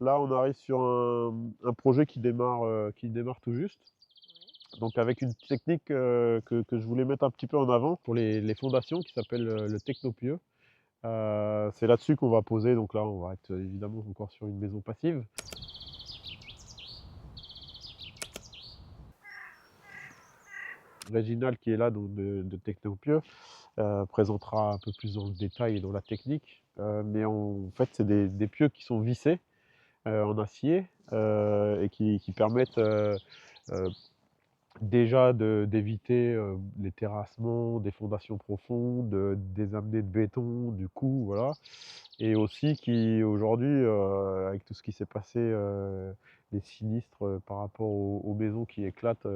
Là, on arrive sur un projet qui démarre tout juste. Donc avec une technique que je voulais mettre un petit peu en avant pour les fondations qui s'appelle le technopieux. C'est là-dessus qu'on va poser, donc là on va être évidemment encore sur une maison passive. Réginald qui est là donc de Technopieux présentera un peu plus dans le détail et dans la technique. Mais en fait c'est des pieux qui sont vissés en acier et qui permettent euh, déjà d'éviter les terrassements, des fondations profondes, des amenées de béton, du coup, voilà. Et aussi qui aujourd'hui, avec tout ce qui s'est passé, les sinistres par rapport aux maisons qui éclatent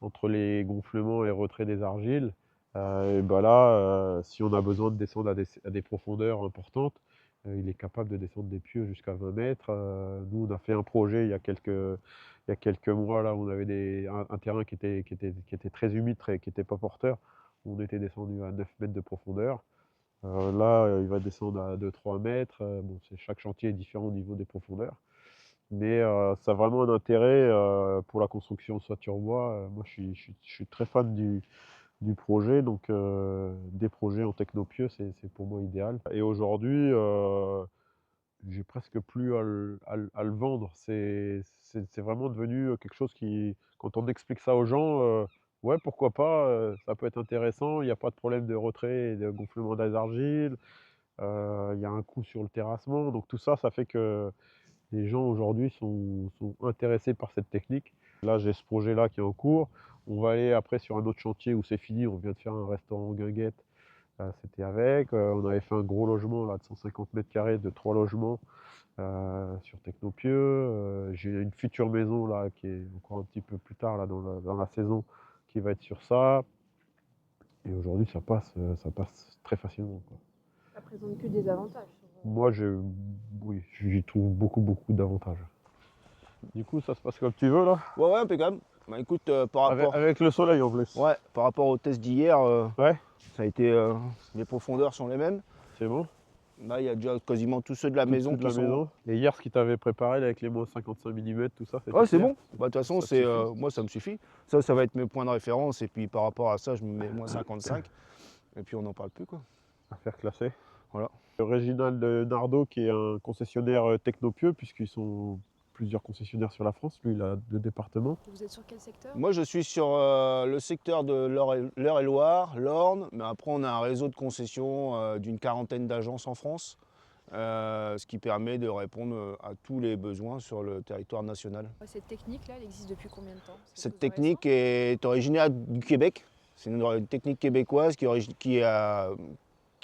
entre les gonflements et retraits des argiles, et bah là, si on a besoin de descendre à des profondeurs importantes, il est capable de descendre des pieux jusqu'à 20 mètres. Nous, on a fait un projet il y a quelques mois, là, où on avait un terrain qui était très humide, qui n'était pas porteur. On était descendu à 9 mètres de profondeur. Là, il va descendre à 2-3 mètres. Bon, chaque chantier est différent au niveau des profondeurs. Mais ça a vraiment un intérêt pour la construction soit sur bois. Moi, je suis très fan du projet. Donc, des projets en technopieux, c'est pour moi idéal. Et aujourd'hui, j'ai presque plus à le vendre. C'est vraiment devenu quelque chose qui, quand on explique ça aux gens, ouais, pourquoi pas, ça peut être intéressant. Il n'y a pas de problème de retrait et de gonflement des argiles. Il y a un coût sur le terrassement. Donc tout ça, ça fait que les gens aujourd'hui sont intéressés par cette technique. Là, j'ai ce projet-là qui est en cours. On va aller après sur un autre chantier où c'est fini. On vient de faire un restaurant guinguette. C'était avec. On avait fait un gros logement là, de 150 mètres carrés, de 3 logements sur Technopieux. J'ai une future maison là qui est encore un petit peu plus tard là, dans la saison qui va être sur ça. Et aujourd'hui, ça passe très facilement, quoi. Ça présente que des avantages. Moi, oui, j'y trouve beaucoup d'avantages. Du coup, ça se passe comme tu veux là? Ouais, ouais, impeccable. Bah écoute, Avec le soleil en plus. ouais, par rapport au test d'hier, Ouais, ça a été, les profondeurs sont les mêmes. c'est bon. Là, il y a déjà quasiment tous ceux de la Tout maison dessus de qui la sont. maison. Et hier, ce qui t'avait préparé là, avec les moins 55 mm, tout ça, c'était Ouais, c'est clair. bon. Bah, de toute façon, Ça te suffit. moi, ça me suffit. Ça va être mes points de référence. Et puis par rapport à ça, je me mets moins 55. Et puis on n'en parle plus, quoi. Affaire classée. Voilà. Réginald Nardo, qui est un concessionnaire technopieux, puisqu'ils sont plusieurs concessionnaires sur la France. Lui, il a 2 départements. Vous êtes sur quel secteur? Moi, je suis sur le secteur de l'Eure-et-Loire, l'Orne. Mais après, on a un réseau de concessions d'une quarantaine d'agences en France. Ce qui permet de répondre à tous les besoins sur le territoire national. Cette technique-là, elle existe depuis combien de temps? C'est Cette quelque chose de technique est originaire du Québec. C'est une technique québécoise qui a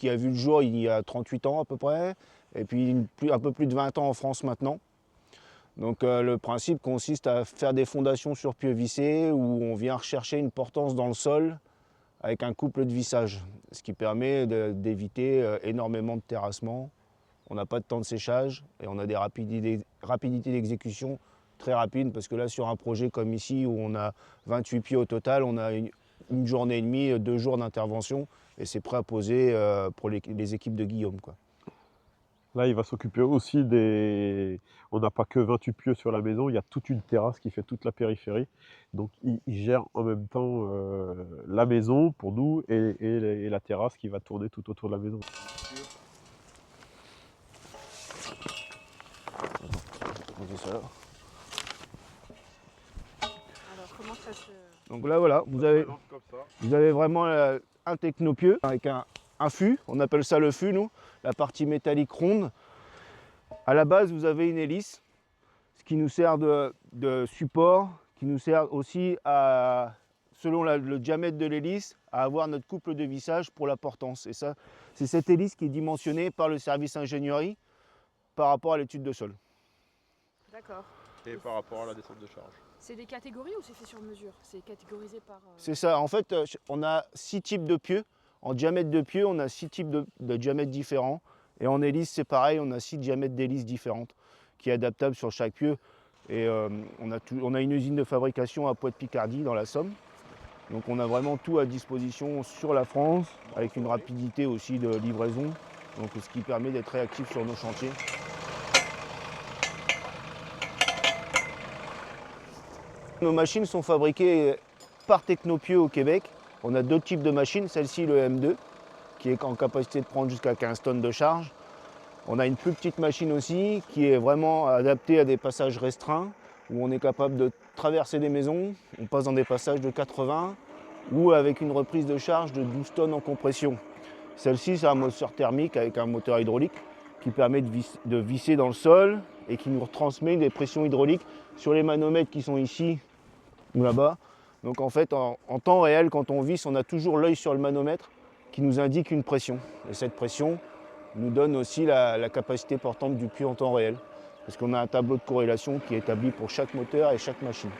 vu le jour il y a 38 ans à peu près, et puis un peu plus de 20 ans en France maintenant. Donc le principe consiste à faire des fondations sur pieux vissés où on vient rechercher une portance dans le sol avec un couple de vissage, ce qui permet d'éviter énormément de terrassement. On n'a pas de temps de séchage et on a des rapidités d'exécution très rapides parce que là sur un projet comme ici où on a 28 pieds au total, on a une journée et demie, 2 jours d'intervention et c'est prêt à poser pour les équipes de Guillaume, quoi. Là, il va s'occuper aussi des... On n'a pas que 28 pieux sur la maison, il y a toute une terrasse qui fait toute la périphérie. Donc, il gère en même temps la maison pour nous et la terrasse qui va tourner tout autour de la maison. Alors, comment ça se... Donc là, voilà, vous avez vraiment un technopieux avec un fût, on appelle ça le fût, nous, la partie métallique ronde. À la base, vous avez une hélice, ce qui nous sert de support, qui nous sert aussi, selon le diamètre de l'hélice, à avoir notre couple de vissage pour la portance. Et ça, c'est cette hélice qui est dimensionnée par le service ingénierie par rapport à l'étude de sol. D'accord. Et par rapport à la descente de charge. C'est des catégories ou c'est fait sur mesure? C'est catégorisé par... C'est ça. En fait, on a 6 types de pieux. En diamètre de pieux, on a 6 types de diamètres différents. Et en hélice, c'est pareil, on a 6 diamètres d'hélice différentes, qui est adaptable sur chaque pieu. Et on a une usine de fabrication à Poix-de-Picardie, dans la Somme. Donc on a vraiment tout à disposition sur la France, avec une rapidité aussi de livraison. Donc ce qui permet d'être réactif sur nos chantiers. Nos machines sont fabriquées par Technopieux au Québec. On a deux types de machines, celle-ci le M2, qui est en capacité de prendre jusqu'à 15 tonnes de charge. On a une plus petite machine aussi, qui est vraiment adaptée à des passages restreints, où on est capable de traverser des maisons, on passe dans des passages de 80, ou avec une reprise de charge de 12 tonnes en compression. Celle-ci, c'est un moteur thermique avec un moteur hydraulique qui permet de visser dans le sol et qui nous retransmet des pressions hydrauliques sur les manomètres qui sont ici ou là-bas. Donc en fait, en temps réel, quand on visse, on a toujours l'œil sur le manomètre qui nous indique une pression. Et cette pression nous donne aussi la capacité portante du puits en temps réel, parce qu'on a un tableau de corrélation qui est établi pour chaque moteur et chaque machine.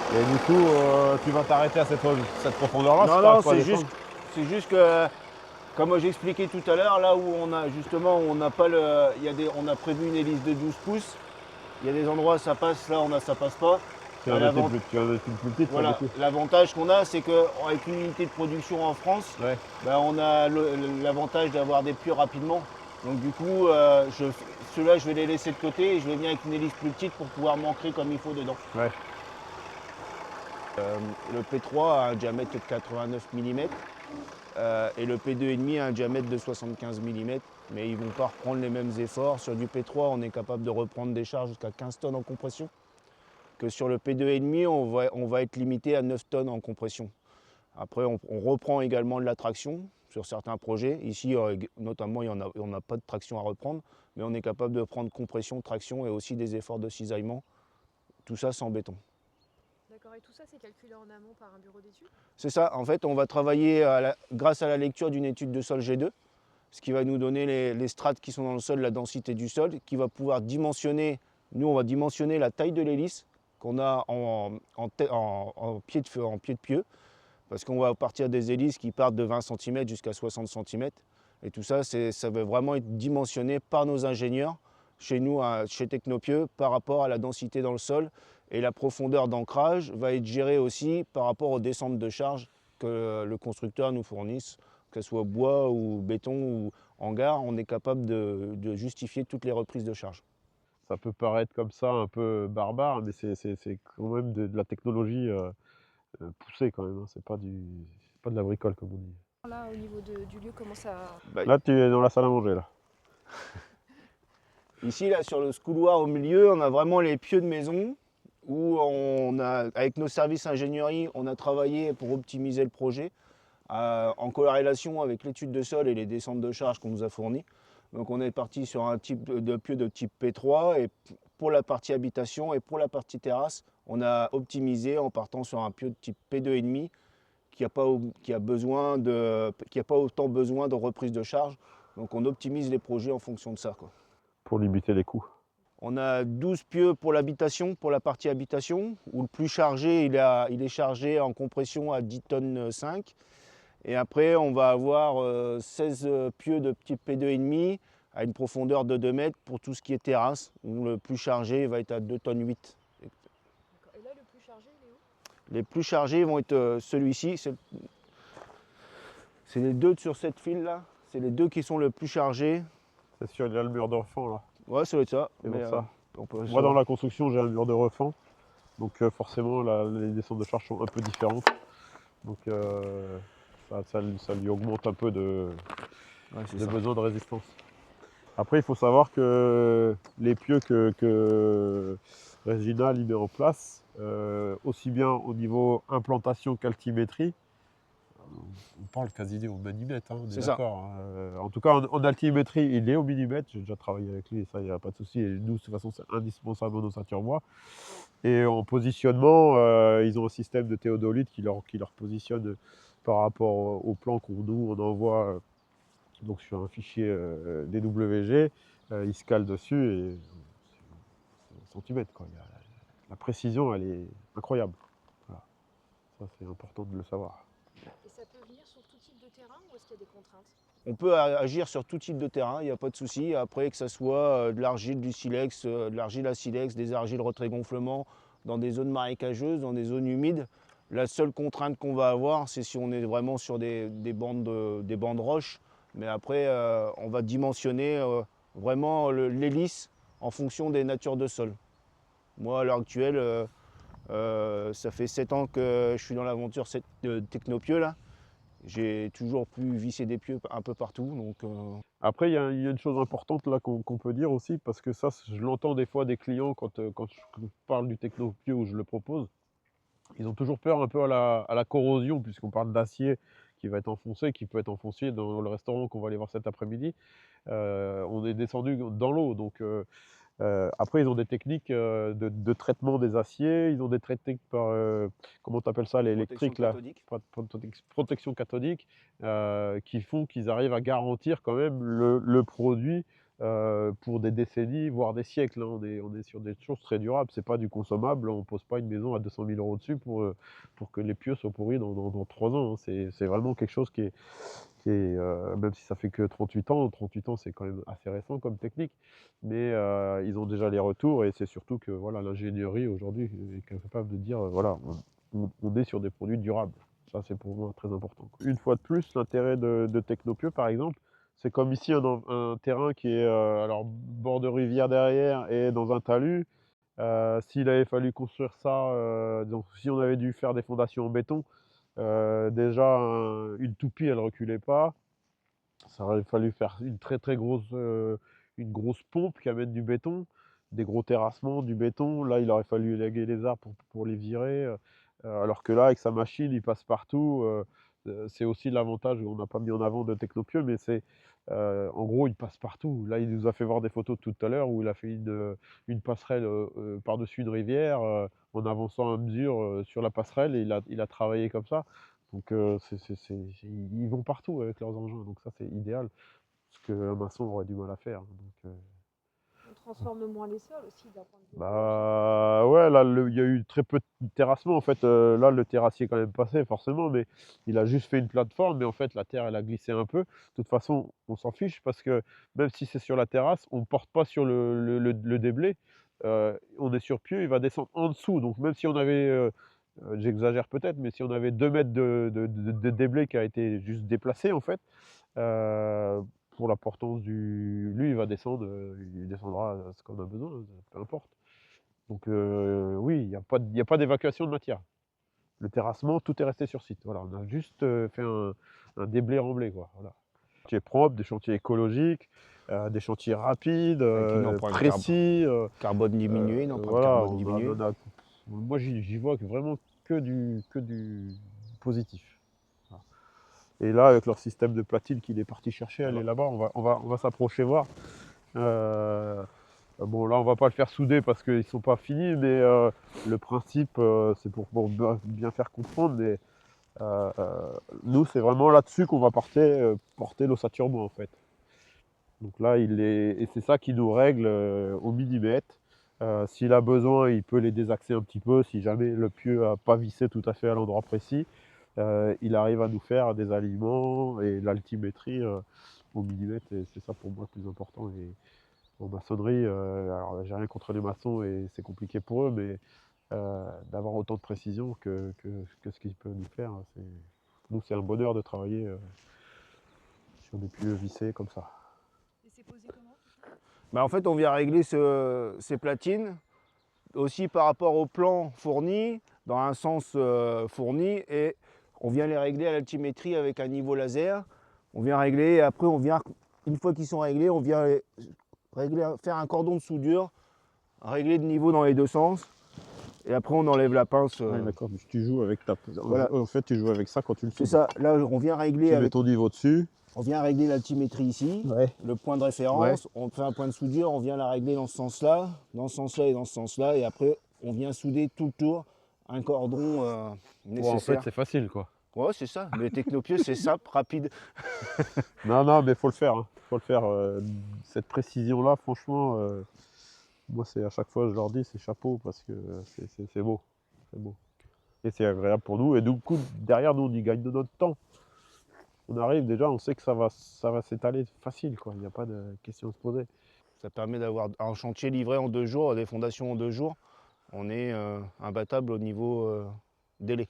Et du coup, tu vas t'arrêter à cette profondeur-là? Non, si non, t'arrêtes pas à c'est juste que, comme j'ai expliqué tout à l'heure, là où on a justement, on n'a pas le, on a prévu une hélice de 12 pouces. Il y a des endroits ça passe, là ça passe pas. Tu as une plus petite, Voilà, ça, du coup. l'avantage qu'on a, c'est qu'avec une unité de production en France, Ouais. ben, on a l'avantage d'avoir des puits rapidement. Donc du coup, ceux-là, je vais les laisser de côté et je vais venir avec une hélice plus petite pour pouvoir m'ancrer comme il faut dedans. Ouais. Le P3 a un diamètre de 89 mm et le P2,5 a un diamètre de 75 mm, mais ils ne vont pas reprendre les mêmes efforts. Sur du P3, on est capable de reprendre des charges jusqu'à 15 tonnes en compression, que sur le P2,5, on va être limité à 9 tonnes en compression. Après, on reprend également de la traction sur certains projets. Ici, notamment, on n'a pas de traction à reprendre, mais on est capable de prendre compression, traction et aussi des efforts de cisaillement, tout ça sans béton. D'accord, et tout ça c'est calculé en amont par un bureau d'études? C'est ça, en fait, on va travailler grâce à la lecture d'une étude de sol G2, ce qui va nous donner les strates qui sont dans le sol, la densité du sol, qui va pouvoir dimensionner, nous on va dimensionner la taille de l'hélice qu'on a en pied de pieu, parce qu'on va partir des hélices qui partent de 20 cm jusqu'à 60 cm, et tout ça, ça va vraiment être dimensionné par nos ingénieurs, chez nous, chez Technopieux, par rapport à la densité dans le sol. Et la profondeur d'ancrage va être gérée aussi par rapport aux descentes de charge que le constructeur nous fournisse, que ce soit bois ou béton ou hangar, on est capable de justifier toutes les reprises de charge. Ça peut paraître comme ça un peu barbare, mais c'est quand même de la technologie poussée quand même, hein. C'est pas de la bricole comme on dit. Là, au niveau du lieu, comment ça... Là, tu es dans la salle à manger, là. Ici, là, sur le couloir au milieu, on a vraiment les pieux de maison où avec nos services ingénierie, on a travaillé pour optimiser le projet en corrélation avec l'étude de sol et les descentes de charge qu'on nous a fournies. Donc on est parti sur un type de pieux de type P3 et pour la partie habitation et pour la partie terrasse, on a optimisé en partant sur un pieux de type P2,5 qui n'a pas autant besoin de reprise de charge. Donc on optimise les projets en fonction de ça, quoi. Pour limiter les coûts. On a 12 pieux pour l'habitation, pour la partie habitation, où le plus chargé, il est chargé en compression à 10 tonnes 5. Et après, on va avoir 16 pieux de type P2,5 à une profondeur de 2 mètres pour tout ce qui est terrasse, où le plus chargé va être à 2 tonnes 8. Et là, le plus chargé, il est où? Les plus chargés vont être celui-ci. C'est les deux sur cette file-là. C'est les deux qui sont le plus chargés. C'est sûr, il y a le mur de refend, là. Ouais, ça doit être ça. C'est pour ça. Moi, Moi, dans la construction, j'ai un mur de refend. Donc forcément, les descentes de charge sont un peu différentes. Donc ça lui augmente un peu de besoin de résistance. Après, il faut savoir que les pieux que Regina met en place, aussi bien au niveau implantation qu'altimétrie, on parle quasi au millimètre, hein, on est d'accord. Hein. En tout cas, en altimétrie, il est au millimètre. J'ai déjà travaillé avec lui, ça, il n'y a pas de souci. Et nous, de toute façon, c'est indispensable dans nos ceintures bois. Et en positionnement, ils ont un système de théodolite qui leur positionne par rapport au plan qu'on envoie donc sur un fichier DWG. Ils se calent dessus et c'est en centimètres, quoi. La précision, elle est incroyable. Voilà. Ça, c'est important de le savoir. Et ça peut venir sur tout type de terrain ou est-ce qu'il y a des contraintes? On peut agir sur tout type de terrain, il n'y a pas de souci. Après, que ce soit de l'argile, du silex, de l'argile à silex, des argiles retrait-gonflement, dans des zones marécageuses, dans des zones humides. La seule contrainte qu'on va avoir, c'est si on est vraiment sur des bandes roches. Mais après, on va dimensionner vraiment l'hélice en fonction des natures de sol. Moi, à l'heure actuelle, ça fait 7 ans que je suis dans l'aventure technopieux là. J'ai toujours pu visser des pieux un peu partout. Donc, Après, il y a une chose importante là qu'on peut dire aussi, parce que ça, je l'entends des fois des clients quand je parle du technopieux ou je le propose. Ils ont toujours peur un peu à la corrosion, puisqu'on parle d'acier qui va être enfoncé, qui peut être enfoncé dans le restaurant qu'on va aller voir cet après-midi. On est descendu dans l'eau, donc après ils ont des techniques de traitement des aciers, ils ont des techniques par, comment tu appelles ça, protection l'électrique là, cathodique. protection cathodique, qui font qu'ils arrivent à garantir quand même le produit pour des décennies, voire des siècles, hein. On est sur des choses très durables, c'est pas du consommable, on pose pas une maison à 200 000 € dessus pour que les pieux soient pourris dans 3 ans, hein. C'est vraiment quelque chose qui est même si ça fait que 38 ans c'est quand même assez récent comme technique, mais ils ont déjà les retours et c'est surtout que voilà, l'ingénierie aujourd'hui est capable de dire voilà, on est sur des produits durables. Ça, c'est pour moi très important, quoi. Une fois de plus, l'intérêt de Technopieux, par exemple, c'est comme ici un terrain qui est alors bord de rivière derrière et dans un talus. S'il avait fallu construire ça, donc si on avait dû faire des fondations en béton, déjà une toupie, elle reculait pas. Ça aurait fallu faire une très grosse, une grosse pompe qui amène du béton, des gros terrassements, du béton. Là, il aurait fallu élaguer les arbres pour les virer, alors que là, avec sa machine, il passe partout. C'est aussi l'avantage, on n'a pas mis en avant de Technopieux, mais c'est, en gros, il passe partout. Là, il nous a fait voir des photos tout à l'heure où il a fait une passerelle par-dessus une rivière, en avançant à mesure sur la passerelle, et il a travaillé comme ça. Donc ils vont partout avec leurs engins, donc ça c'est idéal, ce qu'un maçon aurait du mal à faire. Donc, On transforme moins les sols aussi d'un point de vue écologique. bah ouais, là il y a eu très peu de terrassement en fait. Là le terrassier est quand même passé forcément, mais il a juste fait une plateforme, mais en fait la terre elle a glissé un peu. De toute façon, on s'en fiche parce que même si c'est sur la terrasse, on ne porte pas sur le déblai. On est sur pied, il va descendre en dessous. Donc même si on avait j'exagère peut-être, mais si on avait 2 mètres de déblai qui a été juste déplacé en fait, heu, pour la portance du lui il va descendre, il descendra ce qu'on a besoin, peu importe. Donc oui, il y a pas d'évacuation de matière. Le terrassement, tout est resté sur site. Voilà, on a juste, fait un déblai remblai quoi, voilà. Des chantiers propres, des chantiers écologiques, des chantiers rapides, Avec une empreinte précis, carbone diminuée, une empreinte voilà, carbone diminuée. moi j'y vois vraiment que du positif. Voilà. Et là, avec leur système de platine qu'il est parti chercher, elle est là-bas, on va s'approcher voir. Bon, là, on va pas le faire souder parce qu'ils sont pas finis, mais le principe, c'est pour bien faire comprendre. Mais nous, c'est vraiment là-dessus qu'on va porter l'ossature bois, en fait. Donc là, et c'est ça qui nous règle au millimètre. S'il a besoin, il peut les désaxer un petit peu. Si jamais le pieu n'a pas vissé tout à fait à l'endroit précis, il arrive à nous faire des alignements et l'altimétrie au millimètre. Et c'est ça pour moi le plus important. Et en maçonnerie, alors j'ai rien contre les maçons et c'est compliqué pour eux, mais d'avoir autant de précision que ce qu'ils peuvent nous faire, nous c'est un bonheur de travailler sur des pieux vissés comme ça. Et c'est posé comment tout ça? Bah, en fait, on vient régler ces platines aussi par rapport au plan fourni, dans un sens fourni, et on vient les régler à l'altimétrie avec un niveau laser. On vient régler, et après, une fois qu'ils sont réglés, on vient faire un cordon de soudure, régler de niveau dans les deux sens, et après, on enlève la pince. Ouais, d'accord, mais tu joues avec Voilà. En fait, tu joues avec ça quand tu le C'est soudes. ça, là, on vient régler Tu mets avec. ton niveau dessus. On vient régler l'altimétrie ici, Ouais. le point de référence, on fait un point de soudure, on vient la régler dans ce sens-là et dans ce sens-là, et après on vient souder tout le tour un cordon Ouais, en fait, nécessaire. c'est facile, quoi. Ouais, c'est ça, mais Technopieux c'est simple, rapide. Non, mais faut le faire, hein. Faut le faire. Cette précision-là, franchement, moi, c'est à chaque fois, je leur dis, c'est chapeau parce que c'est beau. C'est beau. Et c'est agréable pour nous. Et du coup, derrière nous, on y gagne de notre temps. On arrive déjà, on sait que ça va s'étaler facile, quoi. Il n'y a pas de question à se poser. Ça permet d'avoir un chantier livré en 2 jours, des fondations en 2 jours. On est imbattable au niveau délai.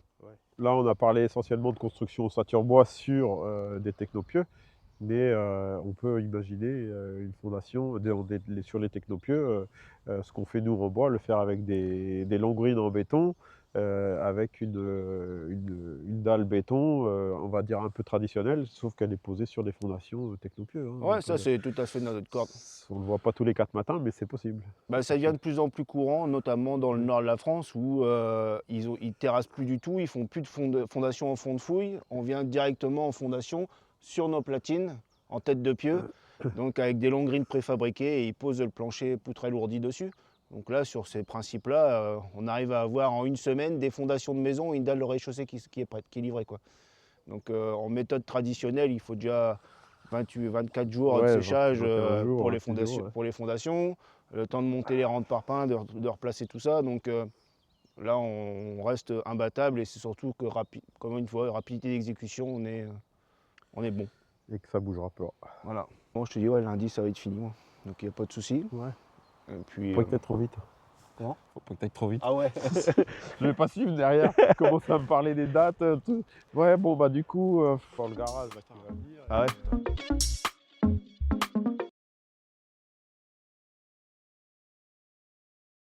Là, on a parlé essentiellement de construction ossature bois sur des technopieux, mais on peut imaginer une fondation sur les technopieux, ce qu'on fait nous en bois, le faire avec des longrines en béton, avec une dalle béton, on va dire un peu traditionnelle, sauf qu'elle est posée sur des fondations technopieux. Hein. Ouais, Donc, ça c'est tout à fait notre corde. on ne le voit pas tous les 4 matins, mais c'est possible. Bah, ça devient de plus en plus courant, notamment dans le nord de la France où ils terrassent plus du tout, ils font plus de fondation en fond de fouille. On vient directement en fondation sur nos platines en tête de pieu, donc avec des longrines préfabriquées et ils posent le plancher poutre alourdi dessus. Donc là, sur ces principes-là, on arrive à avoir en une semaine des fondations de maison et une dalle de rez-de-chaussée qui est prête, qui est livrée, quoi. Donc en méthode traditionnelle, il faut déjà 24 jours de Ouais, séchage 21 jours, pour, les 26 jours, ouais. pour les fondations, le temps de monter les rangs de parpaings, de replacer tout ça. Donc là, on reste imbattable et c'est surtout que, comme une fois, rapidité d'exécution, on est bon. Et que ça bougera pas. Voilà. Bon, je te dis, ouais, lundi, ça va être fini, moi. Donc il n'y a pas de souci. Ouais. Et puis, Faut pas que t'ailles trop vite. Comment ? Faut pas que t'ailles trop vite. Ah ouais. Je vais pas suivre derrière. Commence à me parler des dates. Tout. Ouais, bon, bah du coup, pour le garage là, qui va venir. Ah ouais.